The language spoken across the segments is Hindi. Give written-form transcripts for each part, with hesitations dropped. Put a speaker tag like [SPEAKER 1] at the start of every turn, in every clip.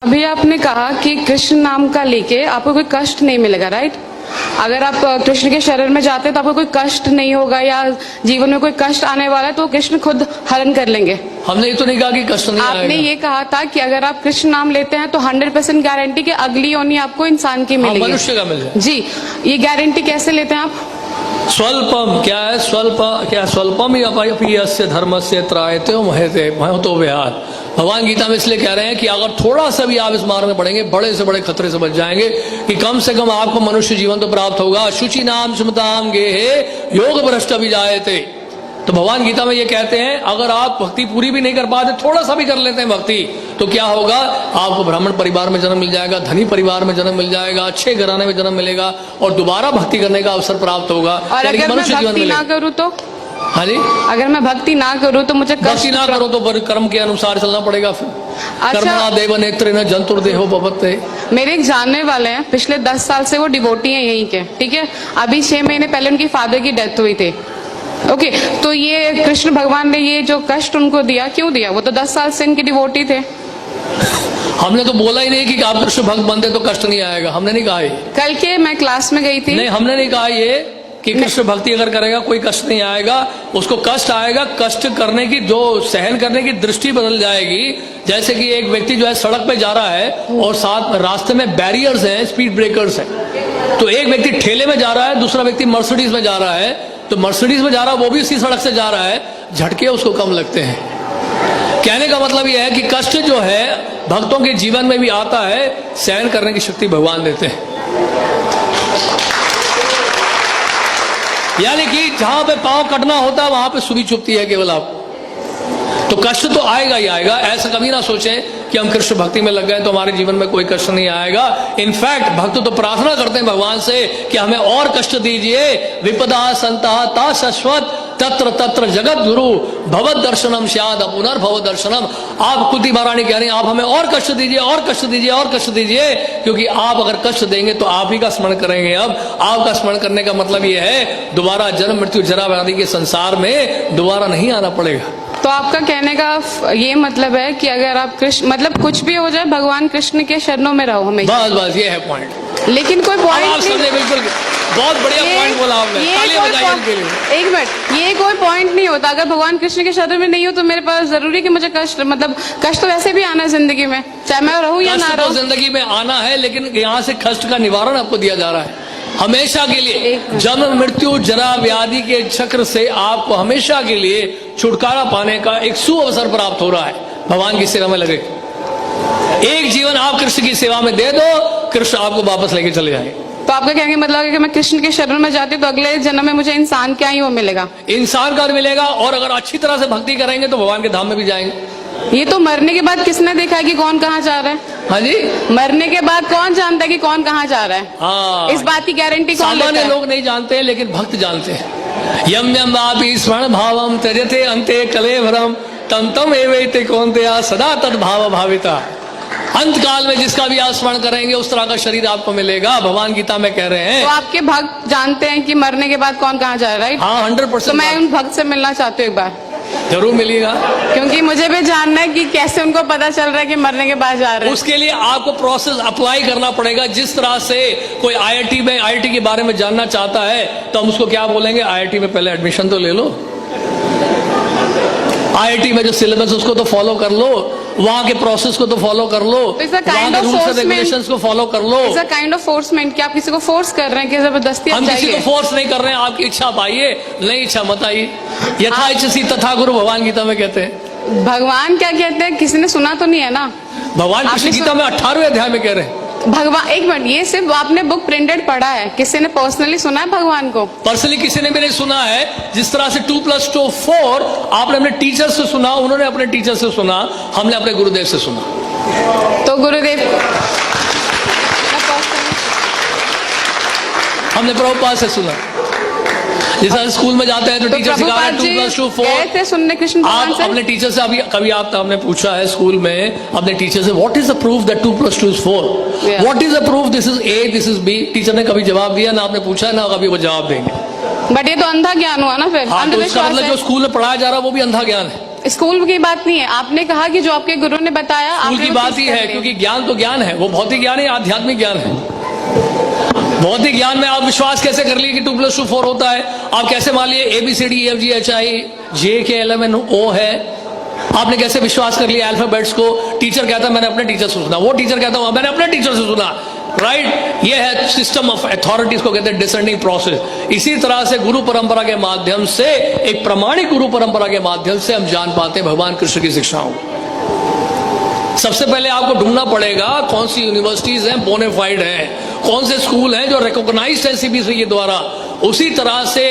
[SPEAKER 1] अभी आपने कहा कि कृष्ण नाम का लेके आपको कोई कष्ट नहीं मिलेगा, राइट? अगर आप कृष्ण के शरण में जाते हैं तो आपको कोई कष्ट नहीं होगा, या जीवन में कोई कष्ट आने वाला है तो कृष्ण खुद हरण कर लेंगे।
[SPEAKER 2] हमने ये तो नहीं कहा कि कष्ट नहीं आएगा।
[SPEAKER 1] आपने ये कहा था कि अगर आप कृष्ण नाम लेते हैं तो 100% गारंटी कि अगली योनि आपको इंसान की मिलेगी,
[SPEAKER 2] मनुष्य का मिल जाए।
[SPEAKER 1] जी, ये गारंटी कैसे लेते हैं आप?
[SPEAKER 2] स्वल्पम क्या है? स्वल्पम ही अपयस्य धर्मस्य त्रायते महते महतो विहार। भगवान गीता में इसलिए कह रहे हैं कि अगर थोड़ा सा भी आप इस मार्ग में पड़ेंगे, बड़े से बड़े खतरे से बच जाएंगे, कि कम से कम आपको मनुष्य जीवन तो प्राप्त होगा। शुचि नाम सुमताम गेहे योग भ्रष्ट भी जायते। तो भगवान गीता में ये कहते हैं अगर आप भक्ति पूरी भी नहीं कर पाते, थोड़ा सा भी कर लेते हैं भक्ति, तो क्या होगा? आपको ब्राह्मण परिवार में जन्म मिल जाएगा, धनी परिवार में जन्म मिल जाएगा, अच्छे घराने में जन्म मिलेगा और दोबारा भक्ति करने का अवसर प्राप्त होगा।
[SPEAKER 1] और अगर मैं भक्ति ना करूँ तो?
[SPEAKER 2] हाँ जी,
[SPEAKER 1] अगर मैं भक्ति ना करूँ तो मुझे
[SPEAKER 2] भक्ति ना करो तो कर्म के अनुसार चलना पड़ेगा। फिर कर्मणा देव नेत्रेण जंतुर्देहो भवते।
[SPEAKER 1] मेरे एक जानने वाले हैं, पिछले 10 साल से वो डिवोटी हैं यहीं के, ठीक है? अभी 6 महीने पहले उनकी फादर की डेथ हुई थी। ओके, तो ये कृष्ण भगवान ने ये जो कष्ट उनको दिया, क्यों दिया? वो तो 10 साल से इनकी डिवोटी थे।
[SPEAKER 2] हमने तो बोला ही नहीं कि आप कृष्ण भक्त बनते तो कष्ट नहीं आएगा, हमने नहीं कहा ये।
[SPEAKER 1] कल के मैं क्लास में गई थी,
[SPEAKER 2] नहीं, हमने नहीं कहा ये कि कृष्ण भक्ति अगर करेगा कोई कष्ट नहीं आएगा। उसको कष्ट आएगा, कष्ट करने की जो सहन करने की दृष्टि बदल जाएगी। जैसे कि एक व्यक्ति जो है सड़क पे जा रहा है और साथ रास्ते में बैरियर्स हैं, स्पीड ब्रेकर्स हैं, तो एक व्यक्ति ठेले में जा रहा है, दूसरा व्यक्ति मर्सिडीज में जा रहा है। तो मर्सिडीज में जा रहा है, वो भी उसी सड़क से जा रहा है, झटके उसको कम लगते हैं। कहने का मतलब यह है कि कष्ट जो है भक्तों के जीवन में भी आता है, सहन करने की शक्ति भगवान देते हैं। यानी कि जहां पे पांव कटना होता है वहां पे सुई चुभती है केवल आप। तो कष्ट तो आएगा ही आएगा, ऐसा कभी ना सोचें कि हम कृष्ण भक्ति में लग गए तो हमारे जीवन में कोई कष्ट नहीं आएगा। इनफैक्ट भक्त तो प्रार्थना करते हैं भगवान से कि हमें और कष्ट दीजिए। विपदा संता ता शाश्वत तत्र तत्र जगत गुरु भवद दर्शनम शायद पुनर्भव दर्शनम। आप कुंती महारानी कह रही हैं आप हमें और कष्ट दीजिए, और कष्ट दीजिए, और कष्ट दीजिए, क्योंकि आप अगर कष्ट देंगे तो आप ही का स्मरण करेंगे। अब आपका स्मरण करने का मतलब यह है दोबारा जन्म मृत्यु जरा व्याधि के संसार में दोबारा नहीं आना पड़ेगा।
[SPEAKER 1] तो आपका कहने का ये मतलब है कि अगर आप कृष्ण मतलब कुछ भी हो जाए भगवान कृष्ण के शरणों में रहो हमेशा।
[SPEAKER 2] बस ये है पॉइंट।
[SPEAKER 1] लेकिन कोई पॉइंट नहीं,
[SPEAKER 2] बिल्कुल बहुत बढ़िया पॉइंट बोला आपने, तालियां बजाइए इनके लिए।
[SPEAKER 1] एक मिनट, ये कोई पॉइंट नहीं होता। अगर भगवान कृष्ण के शरण में नहीं हो तो मेरे पास जरूरी कि मुझे कष्ट मतलब कष्ट तो वैसे भी आना है जिंदगी में, चाहे मैं रहूं या ना रहूं।
[SPEAKER 2] जिंदगी में आना है, लेकिन यहाँ से कष्ट का निवारण आपको दिया जा रहा है हमेशा के लिए। जन्म मृत्यु जरा व्याधि के चक्र से आपको हमेशा के लिए छुटकारा पाने का एक सुअवसर प्राप्त हो रहा है। भगवान की सेवा में लगे, एक जीवन आप कृष्ण की सेवा में दे दो, कृष्ण आपको वापस लेके चले जाएंगे।
[SPEAKER 1] तो आपका कहने का मतलब है कि मैं कृष्ण के शरण में जाती तो अगले जन्म में मुझे इंसान क्या ही वो मिलेगा,
[SPEAKER 2] इंसान का मिलेगा। और अगर अच्छी तरह से भक्ति करेंगे तो भगवान के धाम में भी जाएंगे।
[SPEAKER 1] ये तो मरने के बाद किसने देखा है कि कौन कहाँ जा रहा है?
[SPEAKER 2] हाँ जी,
[SPEAKER 1] मरने के बाद कौन जानता है कि कौन कहाँ जा रहा है?
[SPEAKER 2] हाँ,
[SPEAKER 1] इस बात की गारंटी कौन लेता है?
[SPEAKER 2] सामान्य लोग नहीं जानते, लेकिन भक्त जानते हैं। यम यम वापि स्मरण भावम त्यजते अंते कलेवरम तम तम एवैते कौन्तेय सदा तद्भाव भाविता। अंत काल में जिसका भी आप स्मरण करेंगे उस तरह का शरीर आपको मिलेगा। भगवान गीता में कह रहे हैं।
[SPEAKER 1] तो आपके भक्त जानते हैं कि मरने के बाद कौन कहाँ जा रहा है, राइट?
[SPEAKER 2] हाँ, 100%।
[SPEAKER 1] तो मैं उन भक्त से मिलना चाहती हूँ एक बार।
[SPEAKER 2] जरूर मिलेगा,
[SPEAKER 1] क्योंकि मुझे भी जानना है कि कैसे उनको पता चल रहा है कि मरने के बाद जा रहे हैं।
[SPEAKER 2] उसके लिए आपको प्रोसेस अप्लाई करना पड़ेगा। जिस तरह से कोई आईआईटी के बारे में जानना चाहता है तो हम उसको क्या बोलेंगे, आईआईटी में पहले एडमिशन तो ले लो, आईआईटी में जो सिलेबस उसको तो फॉलो कर लो, वहां के प्रोसेस को तो फॉलो कर लो, वहां के रूल्स एंड रेगुलेशंस को फॉलो कर लो।
[SPEAKER 1] इट्स अ काइंड ऑफ फोर्समेंट कि आप किसी को फोर्स कर रहे हैं कि जबरदस्ती
[SPEAKER 2] हम किसी को फोर्स नहीं कर रहे हैं। आपकी इच्छा पाइए, नहीं इच्छा मत आइए। यथा इच्छसी तथा गुरु भगवान गीता में कहते हैं।
[SPEAKER 1] भगवान क्या कहते हैं किसी ने सुना तो नहीं है ना?
[SPEAKER 2] भगवान कृष्ण गीता में 18वें अध्याय में कह रहे हैं।
[SPEAKER 1] भगवान, एक मिनट, ये सिर्फ आपने बुक प्रिंटेड पढ़ा है, किसी ने पर्सनली सुना है भगवान को?
[SPEAKER 2] पर्सनली किसी ने भी नहीं सुना है। जिस तरह से 2 + 2 4 आपने अपने टीचर से सुना, उन्होंने अपने टीचर से सुना, हमने अपने गुरुदेव से सुना।
[SPEAKER 1] तो गुरुदेव
[SPEAKER 2] हमने प्रभुपाद से सुना। जैसा स्कूल में जाते हैं तो टीचर सिखा रहे हैं 2 + 2 4
[SPEAKER 1] सुनने कृष्ण भगवान से।
[SPEAKER 2] अपने टीचर से कभी आप हमने पूछा है स्कूल में अपने टीचर से what is the proof that 2 + 2 = 4, what is the proof this is a this is B? Teacher ने कभी जवाब दिया ना, आपने पूछा ना कभी वो जवाब देंगे।
[SPEAKER 1] बट ये तो अंधा ज्ञान हुआ ना फिर।
[SPEAKER 2] हाँ, तो इसका मतलब जो स्कूल में पढ़ाया जा रहा है वो भी अंधा ज्ञान है।
[SPEAKER 1] स्कूल की बात नहीं है, आपने कहा कि जो आपके गुरु ने बताया
[SPEAKER 2] स्कूल
[SPEAKER 1] आपने
[SPEAKER 2] की
[SPEAKER 1] वो
[SPEAKER 2] बात
[SPEAKER 1] चीज
[SPEAKER 2] ही
[SPEAKER 1] कर
[SPEAKER 2] है,
[SPEAKER 1] ली।
[SPEAKER 2] क्योंकि ज्ञान तो ज्ञान है, वो भौतिक ज्ञान है, आध्यात्मिक ज्ञान है। भौतिक ज्ञान में आप विश्वास कैसे कर लिए कि 2 + 2 4 होता है? आप कैसे मान लिए ABCDEFGHIJ है? आपने कैसे विश्वास कर लिया अल्फाबेट्स को? टीचर कहता है मैंने अपने टीचर से सुना, वो टीचर कहता है मैंने अपने टीचर से सुना, राइट? ये है सिस्टम ऑफ अथॉरिटीज को कहते हैं डिसेंडिंग प्रोसेस। इसी तरह से गुरु परंपरा के माध्यम से, एक प्रामाणिक गुरु परंपरा के माध्यम से हम जान पाते हैं भगवान कृष्ण की शिक्षाओं को। सबसे पहले आपको ढूंढना पड़ेगा कौन सी यूनिवर्सिटीज हैं बोनेफाइड हैं, कौन से स्कूल हैं जो रिकॉग्नाइज्ड है CBSE के द्वारा। उसी तरह से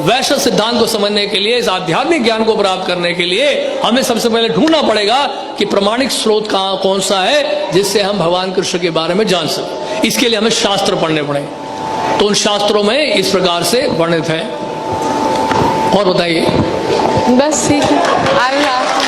[SPEAKER 2] वैश्विक सिद्धांत को समझने के लिए, इस आध्यात्मिक ज्ञान को प्राप्त करने के लिए हमें सबसे पहले ढूंढना पड़ेगा कि प्रामाणिक स्रोत कहाँ कौन सा है जिससे हम भगवान कृष्ण के बारे में जान सकें। इसके लिए हमें शास्त्र पढ़ने पड़ेंगे। तो उन शास्त्रों में इस प्रकार से वर्णित है। और बताइए।
[SPEAKER 1] बस ठीक है। अल्लाह